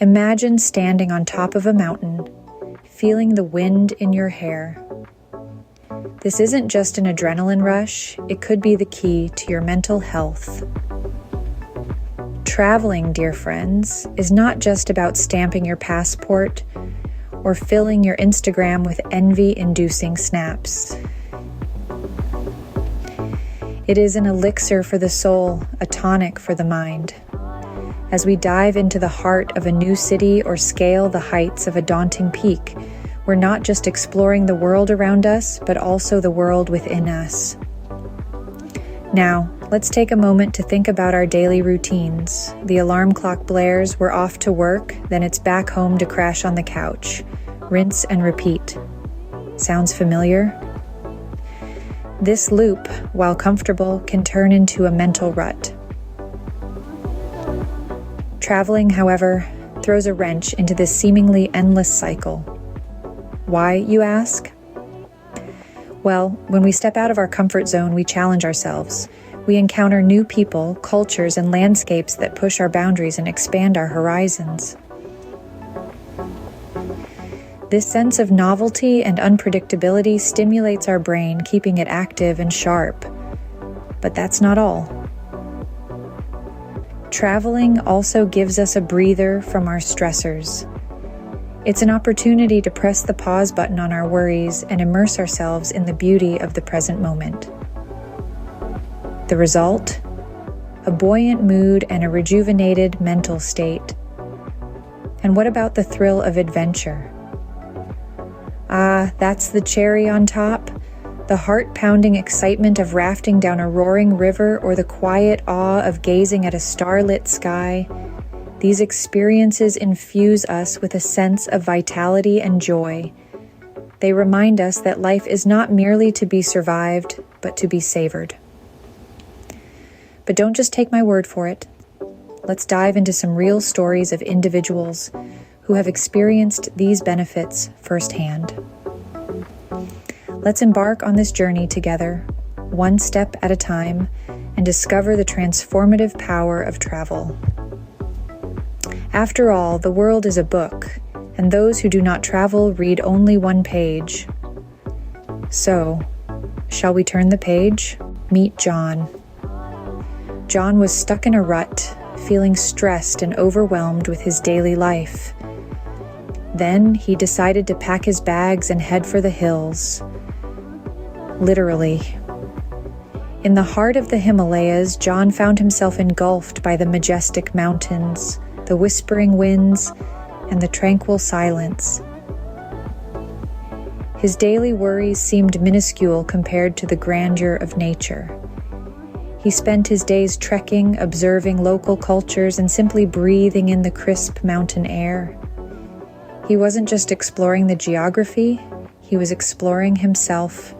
Imagine standing on top of a mountain, feeling the wind in your hair. This isn't just an adrenaline rush, it could be the key to your mental health. Traveling, dear friends, is not just about stamping your passport or filling your Instagram with envy-inducing snaps. It is an elixir for the soul, a tonic for the mind. As we dive into the heart of a new city or scale the heights of a daunting peak, we're not just exploring the world around us, but also the world within us. Now, let's take a moment to think about our daily routines. The alarm clock blares, we're off to work, then it's back home to crash on the couch. Rinse and repeat. Sounds familiar? This loop, while comfortable, can turn into a mental rut. Traveling, however, throws a wrench into this seemingly endless cycle. Why, you ask? Well, when we step out of our comfort zone, we challenge ourselves. We encounter new people, cultures, and landscapes that push our boundaries and expand our horizons. This sense of novelty and unpredictability stimulates our brain, keeping it active and sharp. But that's not all. Traveling also gives us a breather from our stressors. It's an opportunity to press the pause button on our worries and immerse ourselves in the beauty of the present moment. The result? A buoyant mood and a rejuvenated mental state. And what about the thrill of adventure? That's the cherry on top. The heart-pounding excitement of rafting down a roaring river or the quiet awe of gazing at a starlit sky. These experiences infuse us with a sense of vitality and joy. They remind us that life is not merely to be survived, but to be savored. But don't just take my word for it. Let's dive into some real stories of individuals who have experienced these benefits firsthand. Let's embark on this journey together, one step at a time, and discover the transformative power of travel. After all, the world is a book, and those who do not travel read only one page. So, shall we turn the page? Meet John. John was stuck in a rut, feeling stressed and overwhelmed with his daily life. Then he decided to pack his bags and head for the hills. Literally. In the heart of the Himalayas, John found himself engulfed by the majestic mountains, the whispering winds, and the tranquil silence. His daily worries seemed minuscule compared to the grandeur of nature. He spent his days trekking, observing local cultures, and simply breathing in the crisp mountain air. He wasn't just exploring the geography, he was exploring himself.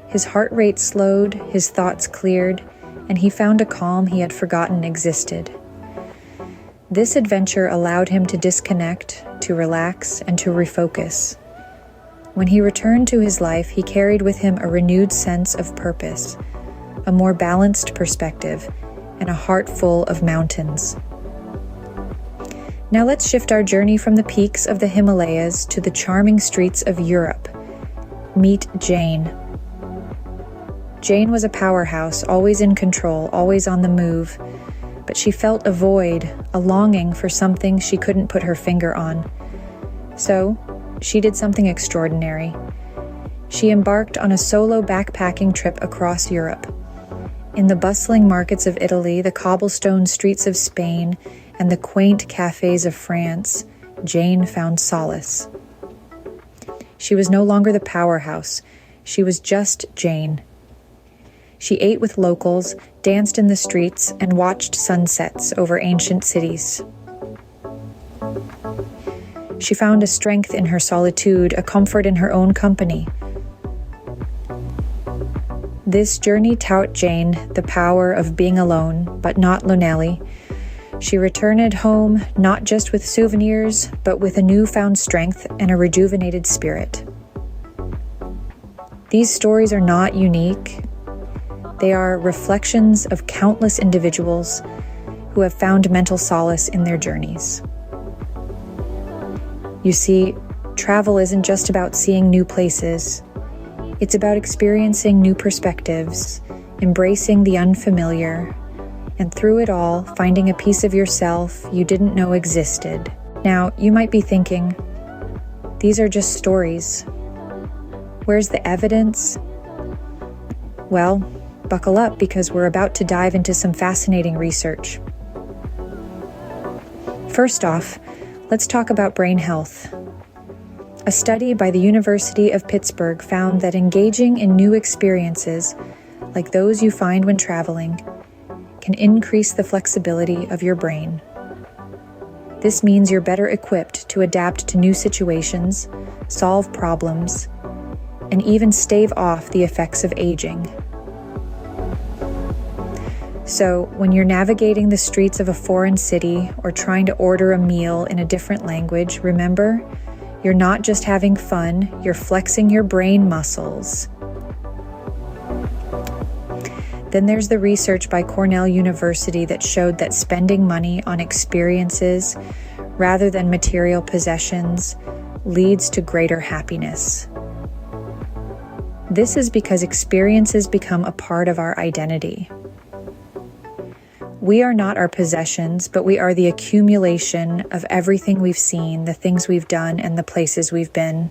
His heart rate slowed, his thoughts cleared, and he found a calm he had forgotten existed. This adventure allowed him to disconnect, to relax, and to refocus. When he returned to his life, he carried with him a renewed sense of purpose, a more balanced perspective, and a heart full of mountains. Now let's shift our journey from the peaks of the Himalayas to the charming streets of Europe. Meet Jane. Jane was a powerhouse, always in control, always on the move, but she felt a void, a longing for something she couldn't put her finger on. So, she did something extraordinary. She embarked on a solo backpacking trip across Europe. In the bustling markets of Italy, the cobblestone streets of Spain, and the quaint cafes of France, Jane found solace. She was no longer the powerhouse. She was just Jane. She ate with locals, danced in the streets, and watched sunsets over ancient cities. She found a strength in her solitude, a comfort in her own company. This journey taught Jane the power of being alone, but not lonely. She returned home not just with souvenirs, but with a newfound strength and a rejuvenated spirit. These stories are not unique. They are reflections of countless individuals who have found mental solace in their journeys. You see, travel isn't just about seeing new places. It's about experiencing new perspectives, embracing the unfamiliar, and through it all, finding a piece of yourself you didn't know existed. Now, you might be thinking, these are just stories. Where's the evidence? Well, buckle up because we're about to dive into some fascinating research. First off, let's talk about brain health. A study by the University of Pittsburgh found that engaging in new experiences, like those you find when traveling, can increase the flexibility of your brain. This means you're better equipped to adapt to new situations, solve problems, and even stave off the effects of aging. So, when you're navigating the streets of a foreign city or trying to order a meal in a different language, remember, you're not just having fun, you're flexing your brain muscles. Then there's the research by Cornell University that showed that spending money on experiences rather than material possessions leads to greater happiness. This is because experiences become a part of our identity. We are not our possessions, but we are the accumulation of everything we've seen, the things we've done, and the places we've been.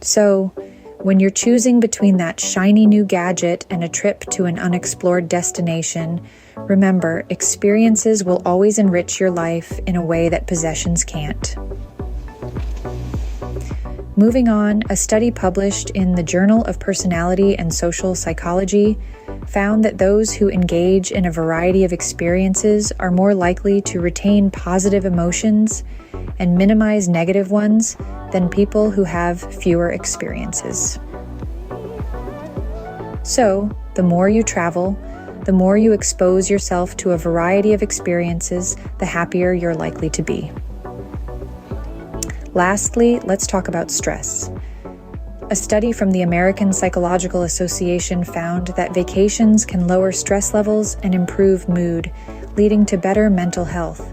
So, when you're choosing between that shiny new gadget and a trip to an unexplored destination, remember, experiences will always enrich your life in a way that possessions can't. Moving on, a study published in the Journal of Personality and Social Psychology found that those who engage in a variety of experiences are more likely to retain positive emotions and minimize negative ones than people who have fewer experiences. So, the more you travel, the more you expose yourself to a variety of experiences, the happier you're likely to be. Lastly, let's talk about stress. A study from the American Psychological Association found that vacations can lower stress levels and improve mood, leading to better mental health.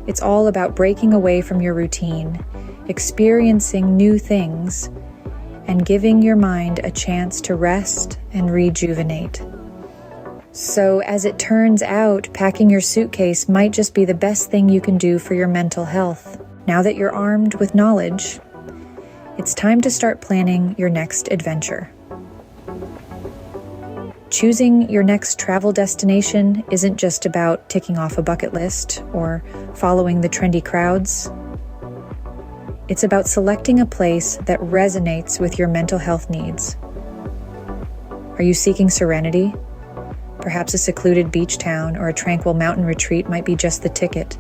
It's all about breaking away from your routine, experiencing new things, and giving your mind a chance to rest and rejuvenate. So, as it turns out, packing your suitcase might just be the best thing you can do for your mental health. Now that you're armed with knowledge, it's time to start planning your next adventure. Choosing your next travel destination isn't just about ticking off a bucket list or following the trendy crowds. It's about selecting a place that resonates with your mental health needs. Are you seeking serenity? Perhaps a secluded beach town or a tranquil mountain retreat might be just the ticket.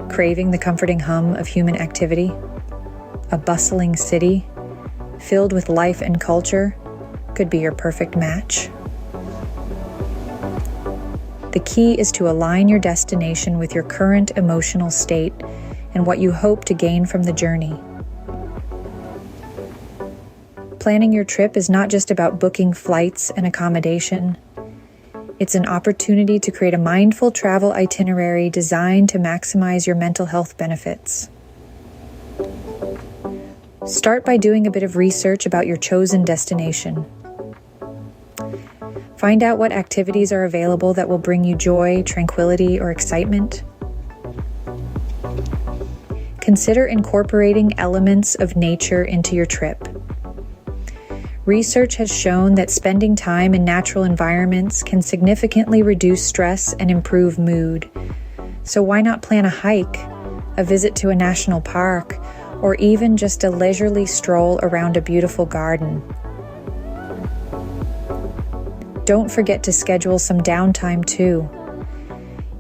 Craving the comforting hum of human activity? A bustling city filled with life and culture could be your perfect match. The key is to align your destination with your current emotional state and what you hope to gain from the journey. Planning your trip is not just about booking flights and accommodation. It's an opportunity to create a mindful travel itinerary designed to maximize your mental health benefits. Start by doing a bit of research about your chosen destination. Find out what activities are available that will bring you joy, tranquility, or excitement. Consider incorporating elements of nature into your trip. Research has shown that spending time in natural environments can significantly reduce stress and improve mood. So why not plan a hike, a visit to a national park, or even just a leisurely stroll around a beautiful garden? Don't forget to schedule some downtime too.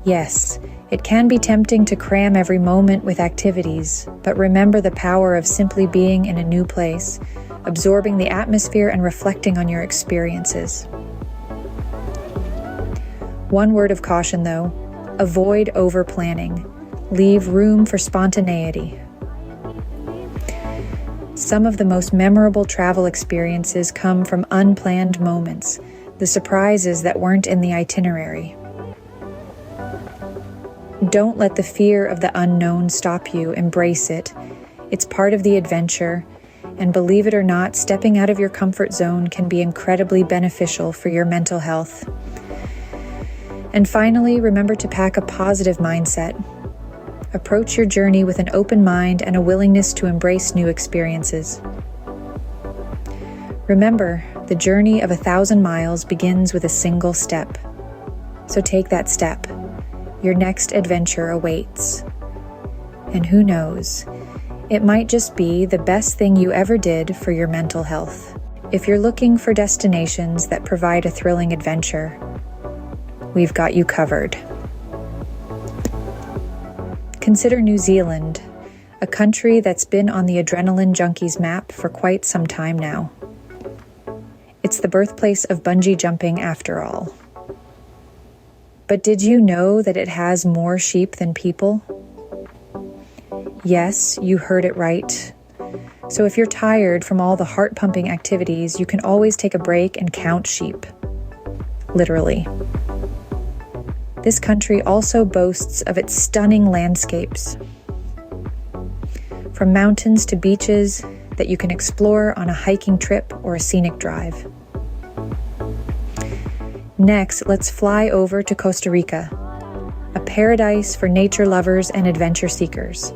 Yes, it can be tempting to cram every moment with activities, but remember the power of simply being in a new place, absorbing the atmosphere and reflecting on your experiences. One word of caution though, avoid over-planning. Leave room for spontaneity. Some of the most memorable travel experiences come from unplanned moments, the surprises that weren't in the itinerary. don't let the fear of the unknown stop you. Embrace it. It's part of the adventure. And believe it or not, stepping out of your comfort zone can be incredibly beneficial for your mental health. And finally, remember to pack a positive mindset. Approach your journey with an open mind and a willingness to embrace new experiences. Remember, the journey of 1,000 miles begins with a single step. So take that step. Your next adventure awaits. And who knows, it might just be the best thing you ever did for your mental health. If you're looking for destinations that provide a thrilling adventure, we've got you covered. Consider New Zealand, a country that's been on the adrenaline junkies map for quite some time now. It's the birthplace of bungee jumping after all. But did you know that it has more sheep than people? Yes, you heard it right. So if you're tired from all the heart-pumping activities, you can always take a break and count sheep. Literally. This country also boasts of its stunning landscapes. From mountains to beaches that you can explore on a hiking trip or a scenic drive. Next, let's fly over to Costa Rica, a paradise for nature lovers and adventure seekers.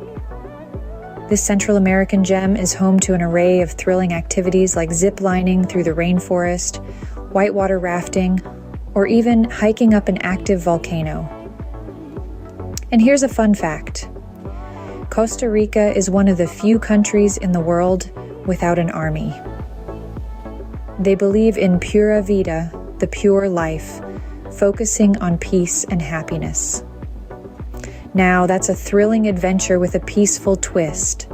This Central American gem is home to an array of thrilling activities like zip lining through the rainforest, whitewater rafting, or even hiking up an active volcano. And here's a fun fact. Costa Rica is one of the few countries in the world without an army. They believe in pura vida, the pure life, focusing on peace and happiness. Now, that's a thrilling adventure with a peaceful twist.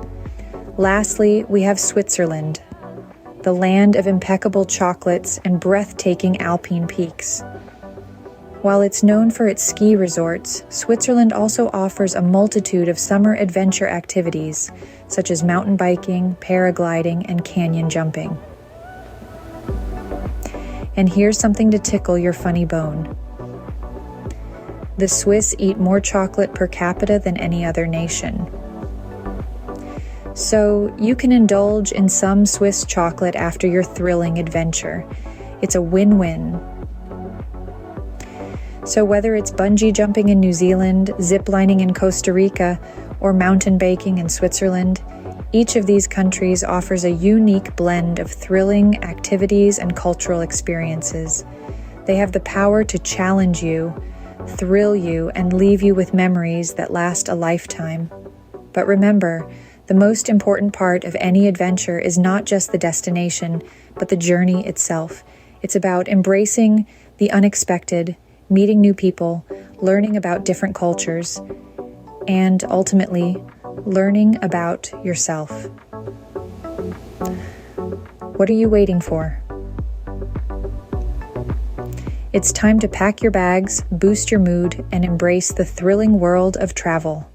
Lastly, we have Switzerland, the land of impeccable chocolates and breathtaking alpine peaks. While it's known for its ski resorts, Switzerland also offers a multitude of summer adventure activities, such as mountain biking, paragliding, and canyon jumping. And here's something to tickle your funny bone. The Swiss eat more chocolate per capita than any other nation. So you can indulge in some Swiss chocolate after your thrilling adventure. It's a win-win. So whether it's bungee jumping in New Zealand, ziplining in Costa Rica, or mountain biking in Switzerland, each of these countries offers a unique blend of thrilling activities and cultural experiences. They have the power to challenge you, thrill you, and leave you with memories that last a lifetime. But remember, the most important part of any adventure is not just the destination, but the journey itself. It's about embracing the unexpected, meeting new people, learning about different cultures, and ultimately, learning about yourself. What are you waiting for? It's time to pack your bags, boost your mood, and embrace the thrilling world of travel.